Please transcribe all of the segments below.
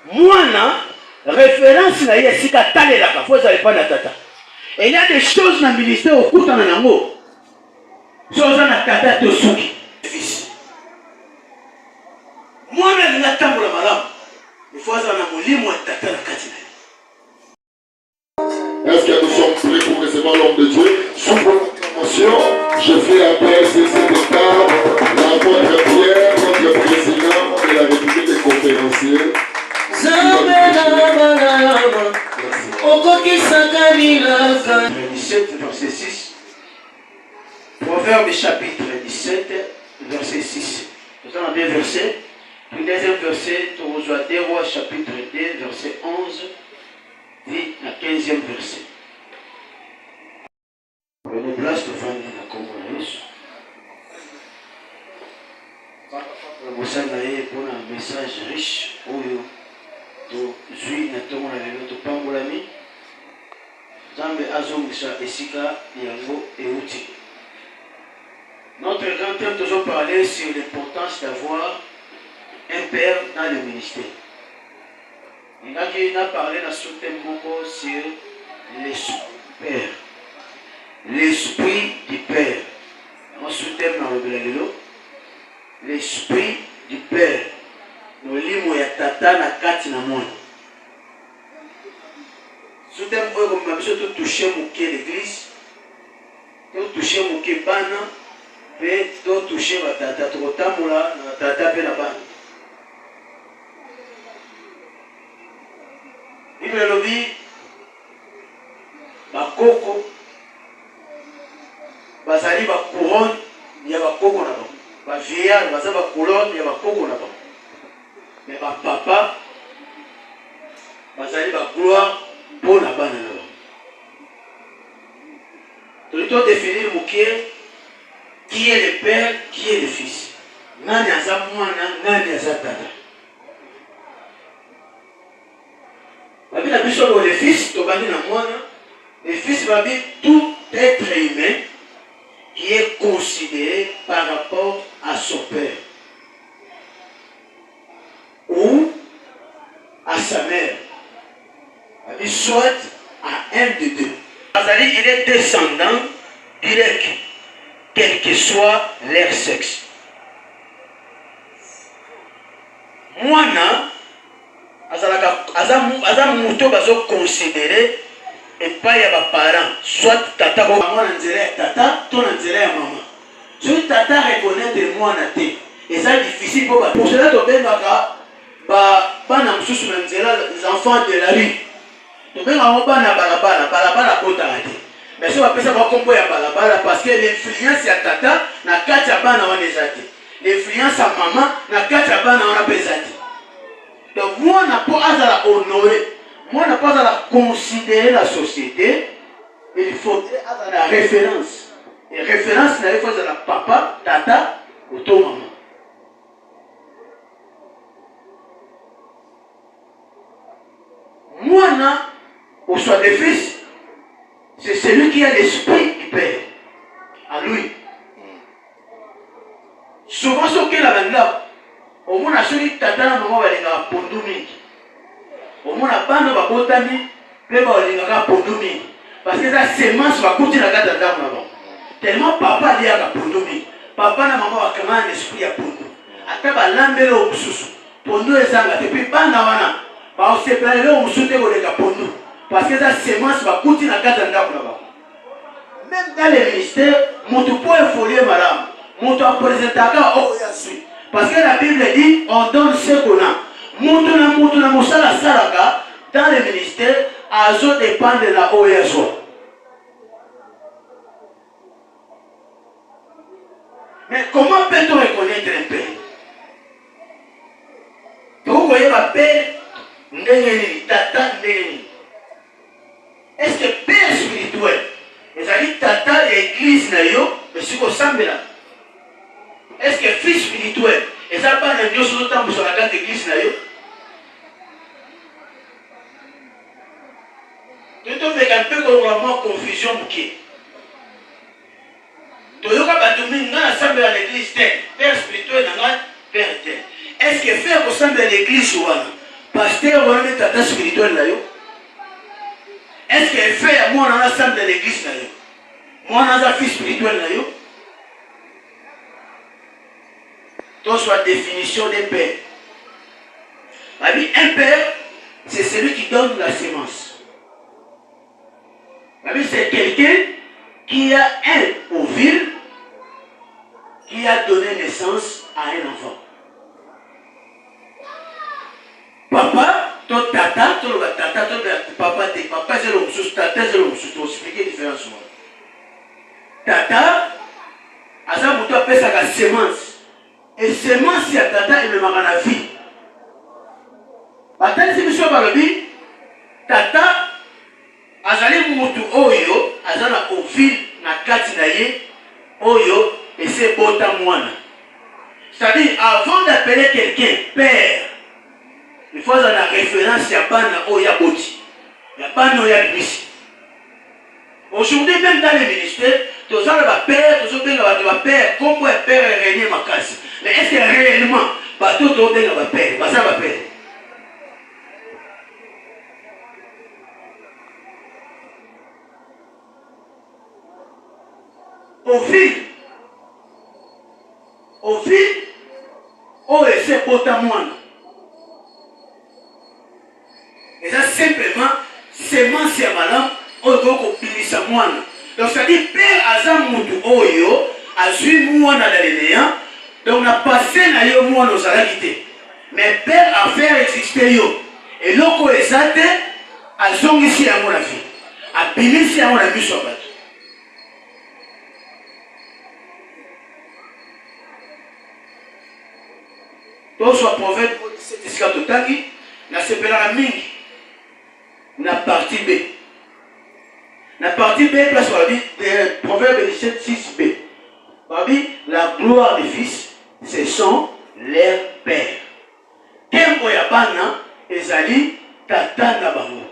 Moi, référence na yesika talelaka, faut ça pas na tata. Et il y a des choses dans le ministère au cours de l'ango. Choses dans la tata de souki. Fils. Moi, je n'ai pas de malade. Il faut ça na molimo et tata na katina. Est-ce que nous sommes prêts pour recevoir l'homme de Dieu? Sous proclamation, je fais appel sur cet état l'apôtre Pierre, notre président de la République des conférenciers. Chapitre 17, verset 6. Proverbe chapitre 17, verset 6. Nous avons deux versets. Le deuxième verset, tu reçois 2 Rois chapitre 2, verset 11. Dit la 15e verset. Prenez place devant la communauté. Vous avez pour un message riche. Zui na tongo na lelo to pambolami Zambe azongisa esika yango euti. Notre grand thème toujours parlé sur l'importance d'avoir un père dans le ministère. Il a parlé dans ce thème sur l'esprit du père. L'esprit du père. Moi sous-thème dans le lelo. L'esprit du père. Molimo ya tata na kati na mwana. Soutien oyo comme biso to toucher moke l'église, to toucher moke bana, pe to toucher batata to kotambola na tata pe na bana. Bible lobi bakoko bazali ba couronne ya bakoko na bango. Ba vieillard bazali ba couronne ya bakoko na bango. Mais ma papa, bazali ba gloire pour la bana na ba. Tu dois définir qui est le père, qui est le fils. Nani aza mwana, nani aza tata. Babi na biso le fils, to bani na mwana, le fils babi tout être humain qui est considéré par rapport à son père. Ou à sa mère, soit à un des deux. Azali, il est descendant direct, quel que soit leur sexe. Mwana, Azam Mouto bazo considéré et pas y a pas parents, soit tata ko maman nzela tata, ton nzela ya maman. Si tata reconnaître moi na té, et ça difficile pour cela to bengaka bana mususu na nzela les enfants de la rue. To bengaka bana balabala kota ate. Mais si on appelle ça kombo ya balabala parce que l'influence ya tata na kati ya bana wana ezate. L'influence ya maman na kati ya bana wana pesate. Donc moi n'a pas à honorer, moi n'a pas à considérer la société, il faudrait avoir la référence. Et référence, il faut la papa, tata ou ton maman. Moi, au soit des fils, c'est celui qui a l'esprit du père. À lui. Souvent, ce qu'il a là, au moins, à celui qui t'a dans le moment, il a pondu. Au moins, à bande, il va botami, il va pondu. Parce que la sémence va continuer à garder là. Tellement papa il y a pondu. Papa na maman va comment un esprit à pondu. Après, va l'embêter au sous. Pondu est ça, et puis, bande wana, va se séparer au sous de la pondu. Parce que la sémence va continuer à garder là. Même dans les ministères, mon tout point est folié, madame. Mon tout présenté à oh, il parce que la Bible dit, on donne ce qu'on a. Moutuna Moussala Saraka, dans le ministère, Azo dépend de la OSO. Mais comment peut-on reconnaître un père? Vous voyez ma père, tata, est-ce que père spirituel, c'est-à-dire tata et église, mais si vous semblez là. Est-ce que fils spirituel, et ça pas de Dieu sur le temps sur la carte d'église là? Tu te fais un peu vraiment confusion qui tu as ensemble à l'église, père spirituel, père tel. Est-ce que faire au sein de l'église, pasteur on a tata spirituel là yo. Est-ce qu'elle fait à moi dans l'ensemble de l'église là yo? Moi dans un fils spirituel là yo. Donc soit définition d'un père. Un père, c'est celui qui donne la sémence. C'est quelqu'un qui a un ovule qui a donné naissance à un enfant. Papa, ton tata, ton tata, ton papa, tes papa, c'est l'homme sous, tata, c'est l'homme sous. Tu vas expliquer la différence. Tata, à ça, vous appelez ça la sémence. Et sémence, il y a tata et le maman la vie. Attends, si monsieur Balobi, tata, azali mutu oyo, azala ovile na kati na ye, oyo, et c'est bota moine. C'est-à-dire, avant d'appeler quelqu'un père, il faut avoir la référence à Bana Oya Boti. Il y a Bana Oya Bisi. Aujourd'hui, même dans les ministères, tous gens de père, tous gens de père, comment est père est régné ma casse. Mais est-ce que réellement, tout le monde est père, ça va père. Au fil, on essaie de moine. Et ça, simplement, sémence et malam, on doit optimiser moine. Donc, ça dit, père Azam Moutou Oyo, a suivi moine dans les néants, donc on a passé na yo moine aux alalités. Mais père a fait exister yo. Et l'oko exate, a zongi ici à mon avis. A bini ici à mon avis sur bateau. Donc, soit prophète, c'est ce que tu as dit, na sepelaka mingi. La partie B. La partie B, place on dit, Proverbe 17, 6b. On dit, la gloire des fils, ce sont leurs pères. Kembo ya bana, ezali, tata na bango.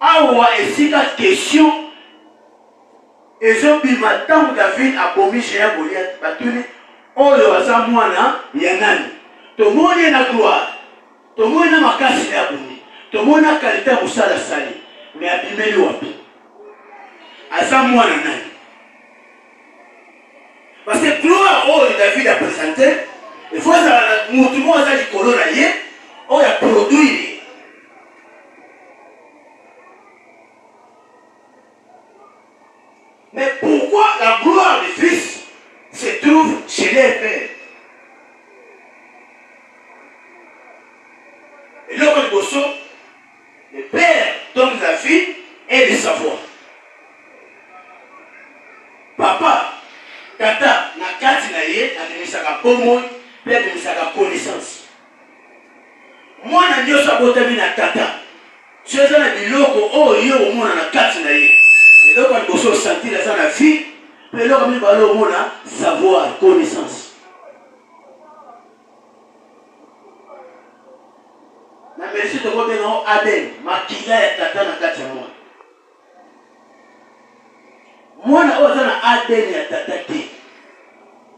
Awa, esika question, ezobima tango David a bomi chez Goliath, batuni, oyo aza mwana ya nani. Tomoni na gloire, tomoni na makasi ya bomi. Tout le monde a qualité pour ça la salle, mais abîmé le wapi. À ça, moi, non. Parce que gloire, oh, David a présenté, il faut que tout le monde a dit qu'on a oh, il a produit. Mais pourquoi la gloire des fils se trouve chez les pères? Et là, quand le père donne la vie et le savoir. Papa, tata, na kati na ye, ademisaka bomoi, pe ademisaka connaissance. Moi na nyoso abotami na tata. Soza na biloko oyo omona na kati na ye. Eloko liboso sentir eza na vie, pe eloko mibale omona savoir, connaissance. Na merci de vous donner Aden, makila ya tata na kati ya mwana. Mwana oza na Aden ya tata te.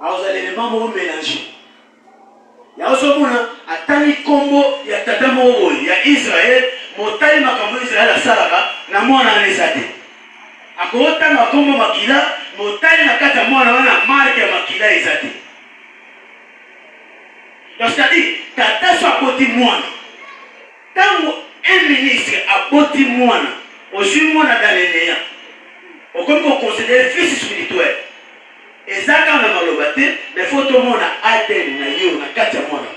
Alors l'élément moko mélanger. Ya oso mona atani kombo ya tata moko ya Israël, motali makambo Israël asalaka na mwana anezate. Akota makombo makila, motali na kati ya mwana wana marque ya makila ezate. Donc c'est-à-dire tata so akoti mwana. Quand un ministre a bâti moine, aussi moine dans les néants, on peut considérer fils spirituel. Et ça, quand on a malobate, mais il faut tout le monde a atteint na yo na kati ya moine.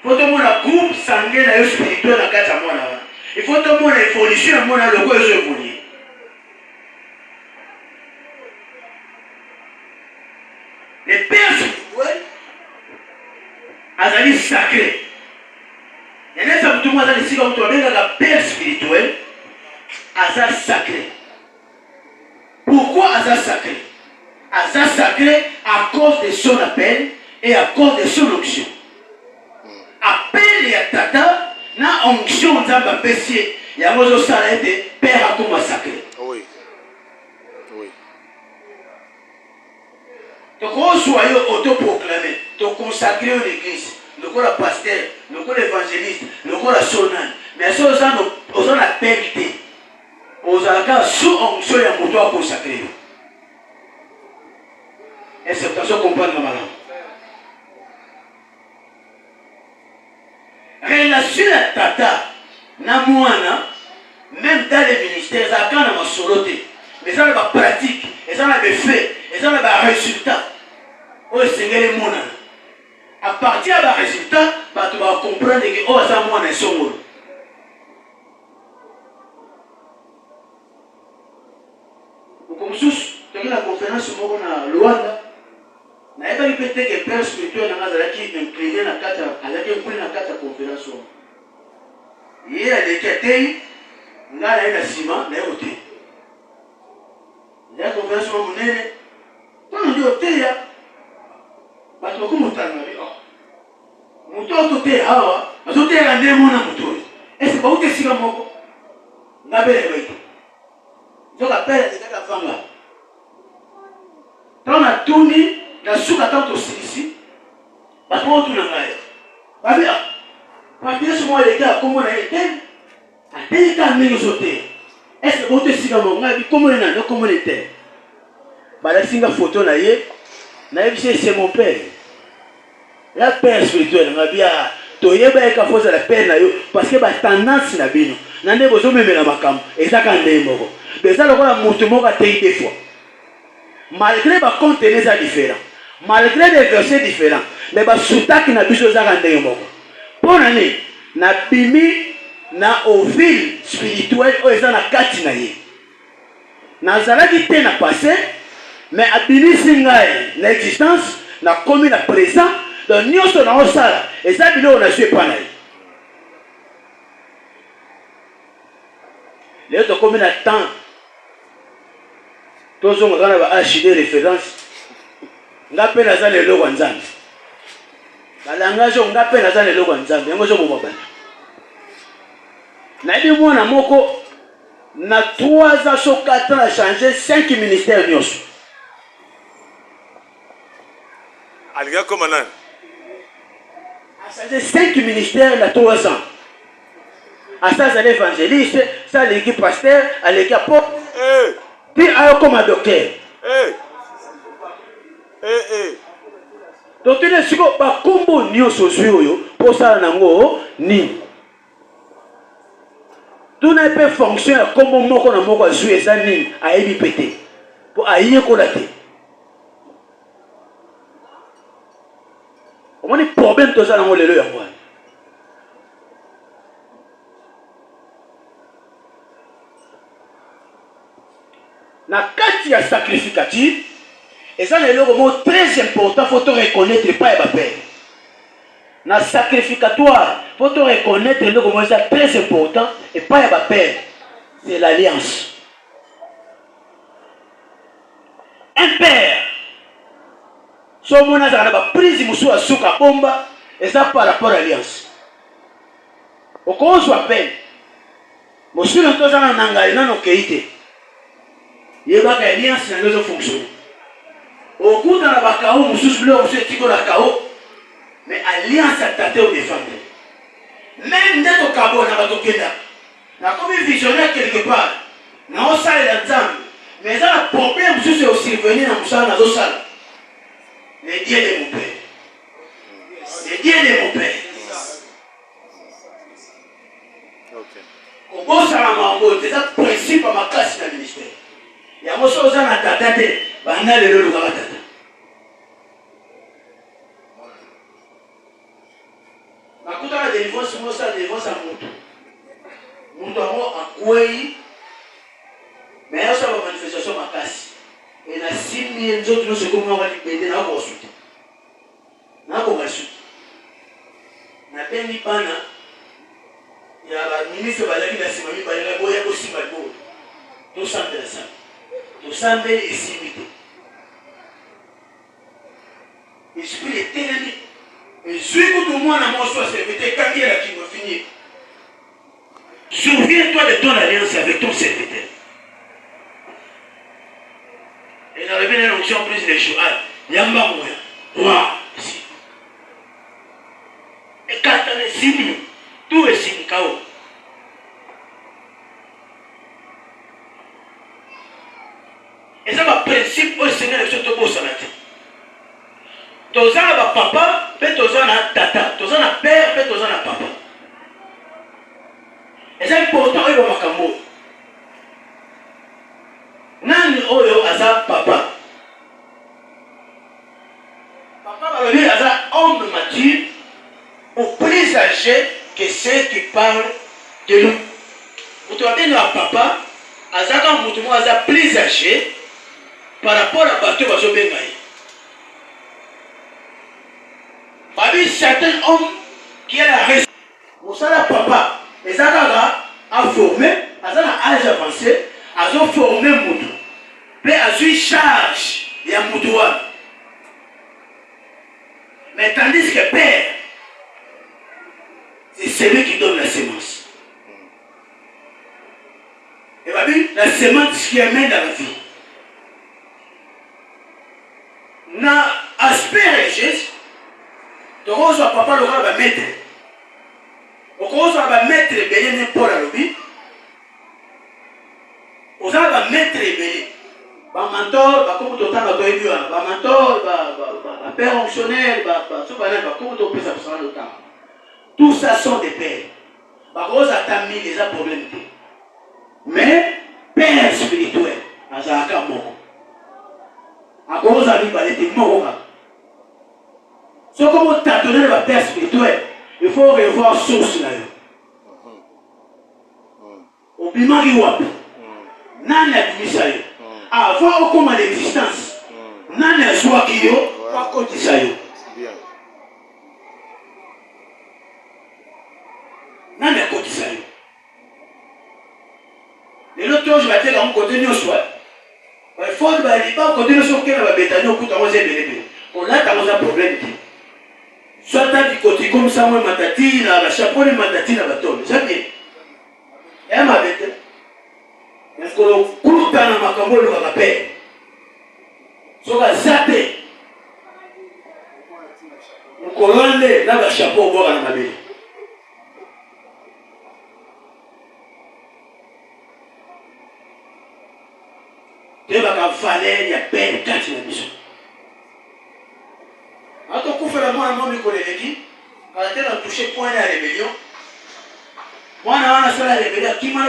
Il faut tout le monde a groupe sanguin na yo spirituel na kati ya moine. Il faut tout le monde a évolution na moine le quoi je évolue. Les pères spirituels, azali sacré. Il y a un peu de monde ici comme toi, la père spirituel, Asa sacré. Pourquoi Asa sacré? Asa sacré à cause de son appel et à cause de son onction. Appel et tata, na onction d'amba pessier, il y a un salaire de père à comme sacré. Oui. Oui. Donc, on soit autoproclamé, donc consacré à l'église. Le quoi la pasteur, le quoi l'évangéliste, le lokola sonani mais so oza na perte te ozalaka sous onction ya moto akosakre yo. Est-ce que tu comprends malamu? Relation ya tata na mwana même dans les ministères ezalaka na masolo te mais eza na bapratique eza na bafait eza na baresultat oyo esengeli monana. À partir de résultat, tu vas comprendre que oh ça moi n'est pas bon. Comme sous, tu as la conférence au Mona Luanda. Na pas répété que père spirituel dans la qui incliné na kata, avec incliné na kata conférence. Il a des quêtes, ngala ina ciment na yote. La conférence au Mona, on dit hôtel ya. Parce que comme on t'a dit, muto te hawa azote ya ndemo na muto ese ba ute sika moko ngabele baito zoka pele zaka fanga tona tuni na suka tanto sisi bato tuna ngaya babia babia somo eleka komo na ete ateka mingi zote ese ba ute sika moko ngabi komo na no komo ete bala singa photo na ye na yebise c'est mon père. La père spirituelle, on a bien, tu y es bien qu'à force de la peine là, parce que la tendance na bino, n'ande besoin même la macam, et ça quand des mots. Mais ça le quoi la montement a été des fois. Malgré les contenus différents, malgré les versets différents, mais les sous-tacs n'a plus besoin quand des mots. Pour l'année, na bimi na ovile spirituel, ou ça na kati na ye. Na zala qui te na passé, mais abili singae l'existence na commis na présent. Donc, nous sommes dans le salle. Et ça, on a su pas là. Les autres, comme il y a temps, tous ont acheté référence. On a peine à ça les lois en Zambie. La langage, on a peine à ça les lois en Zambie. On a besoin de na dit moi, na moko, na 3 ans, sur 4 ans, a changé 5 ministères. Aliga comme un ça 5 ministères dans 3 ans. À ça, c'est l'évangéliste, ça, l'équipe pasteur, à l'équipe apôtre, puis comme un docteur. Donc, tu ne sais pas comment nous sommes pour ça, ni. Tout n'a pas fonctionné comme on a joué ça, ni à ébipéter. Pour aïe collater. On a des problèmes de ça dans le lieu. Dans le cas sacrificatif, et ça c'est le mot très important, il faut te reconnaître pas et père. Dans le sacrificatoire, il faut te reconnaître le mot très important et pas et père. C'est l'alliance. Un père. Si on a pris à Souka Bomba, et ça par rapport à l'alliance. Au cas où on soit peine, je suis en train de faire un qualité. Il y a une alliance qui ne fonctionne. Au cours de la Bakao, je suis là, je suis là, mais l'alliance a tâté au défendre. Même dès au Cabo, on a tout fait là. On a comme visionnaire quelque part. On a aussi l'ensemble. Mais ça, le problème, c'est aussi venir dans le salle. Les dieux de mon père. Les dieux de mon père. Au bon salamango, c'est un principe à ma classe dans le ministère. Il y a des choses à la tata, on a le logo à la tata. Quand on a des délivrance, on a des délivrance à Moutou. Moutou a Kouéi, mais il y a une manifestation à ma classe. Et la 6 000 autres, nous sommes comme on va libérer dans le sud. Dans le sud. Dans le Pana, il y a un ministre qui a dit que il y a aussi mal beau. Tout ça intéressant. Tout ça est simité. L'esprit est télémique. Et celui que tout le monde a mon choix, c'est quand il y a qui va finir. Souviens-toi de ton alliance avec ton serviteur. Et dans le bien de l'onction prise des jours, il y a un moyen. Et quand on est signé, tout est sinkao. Et ça va principe au Seigneur de ce tobo salati. Tozana ba papa, pe tozana tata, tozana père, pe tozana papa. Et c'est important il va makambo. Nani oyo aza papa. Papa balobi aza homme mature ou plus âgé que ceux qui parlent de lui. Vous trouvez bien papa, aza quand mutumo aza plus âgé par rapport à bateau bazo bengaï. Babi certains hommes qui a la raison. Moussala papa, les agaga a formé, à l'âge avancé, a formé Moutou. Mais a eu charge, il y a Moutouan. Mais tandis que père, c'est celui qui donne la sémence. Et babi, la sémence qui amène dans la vie. Na aspect religieux, donc on soit papa le va mettre. On va mettre les béliers pour la lobby. On va mettre les béliers. Ba mentor, ba comme tout temps ba toyebi wa, ba mentor, ba père fonctionnaire, ba comme tout peut ça le temps. Tout ça sont des pères. Ba rose a tammi les problèmes. Mais père spirituel, azaka moko. A cause à lui balete moko. So comme tâtonner le père spirituel, il faut revoir source là. Au bimari wapi. Nani adimisa yo. Avant au coma d'existence. Nani a soit qui yo, pas kotisa yo. Nani a kotisa yo. Les autres je vais dire qu'on continue au soir. Il faut que continue sur quel va bétani au coup de rosé bébé. On a un problème. Soit t'as dit côté comme ça, moi matati, la chapeau de matati la bateau. Jamais. Et ma bête. Est-ce que le coup de la macambo le va payer? Soit la zaté. Le colonne, là, la chapeau au bord à ma bête. Tu vas qu'à valer, il y a peine, quand tu l'as mis. Quand on fait la main à mon collègue, quand elle a touché point à la rébellion, moi, on a fait la rébellion, qui m'a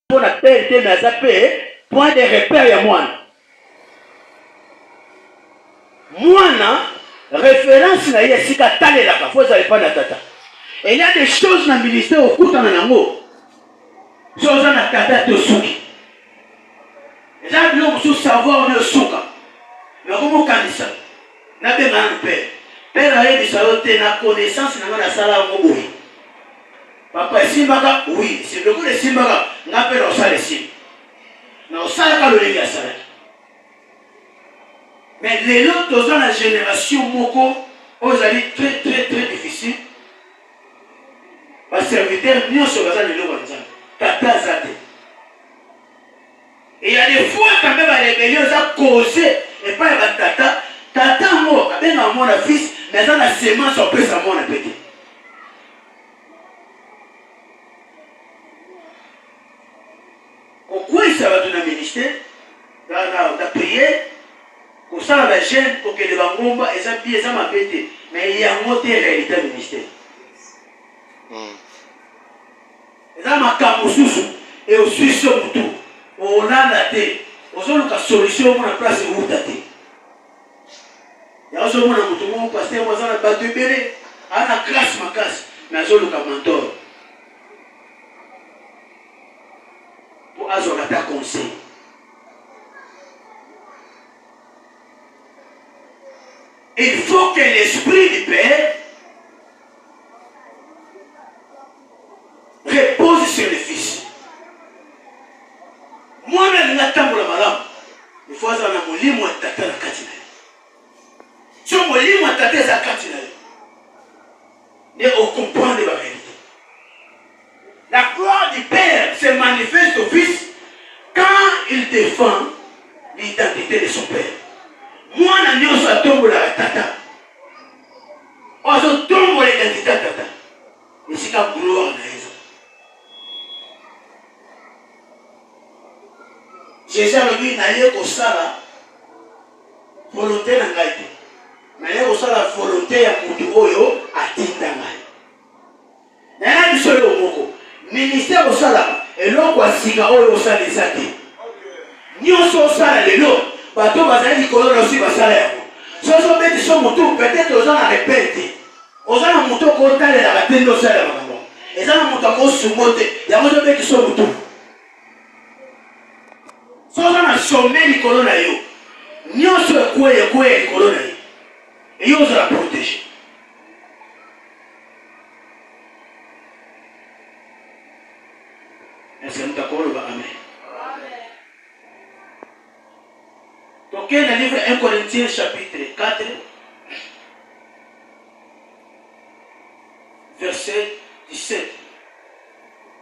pour la paix, il m'a zappé, point de repère, il y a moi. Moi, référence, il y a si qu'à taler là, il faut que ça pas la tata. Et il y a des choses dans le ministère au coup de l'amour. Choses dans la tata de souki. Les gens qui ont savoir le souka. Mais comment on dit ça? Na be man père. Père a eu des na connaissance na la sala ngo oui. Papa simbaka oui, c'est le coup de simbaka na père au sala sim. Na au sala ka le ngi sala. Mais les autres dans la génération moko osali très difficile. Ba serviteur nyo so bazali le wanza. Tata zate. Et il y a des fois quand même la rébellion ça causé et pas la tata. Tata mort, avec mon fils, mais dans la sémence, on peut savoir un petit. Pourquoi ça va dans le ministère? On a prié, pour ça, on a gêné pour que les bangomba et ça pied, ça m'a pété. Mais il y a un mot de réalité du ministère. Et ça m'a camoussou et au Suisse, on a la tête. On a une solution pour la place où tu as été. Il y a un monde qui pasteur moi ça battu belé ana grâce ma casse mais azolo ka mentor pour azola ta conseil il faut que l'esprit du Père repose sur le Fils. Moi même na tambola malam il faut ça na molimo tata na katina. Si on me lit, on t'a dit à et on comprend les réalités. La gloire du Père se manifeste au Fils quand il défend l'identité de son Père. Moi, je suis un tombe la tata. On se tombe l'identité de tata. esika gloire na eza. Jésus alobi naye kosala volonté na ngai te. Naye kosala volonté ya mutu oyo atinda ngai. Naye biso yo moko ministère kosala eloko asika oyo osalisa te. Nyonso osala lelo bato bazali likolo na osi basala yango. Soso beti so mutu peut-être oza na répète. Oza na mutu kotalelaka te nde osala makambo. Eza na mutu akosungo te yango so beti so mutu. Soso na sommet likolo na yo. Nyonso ekwe likolo na yo. Et yo ozala protéger. Est-ce que nous t'accordons le amen? Donc, dans le livre 1 Corinthiens chapitre 4, verset 17.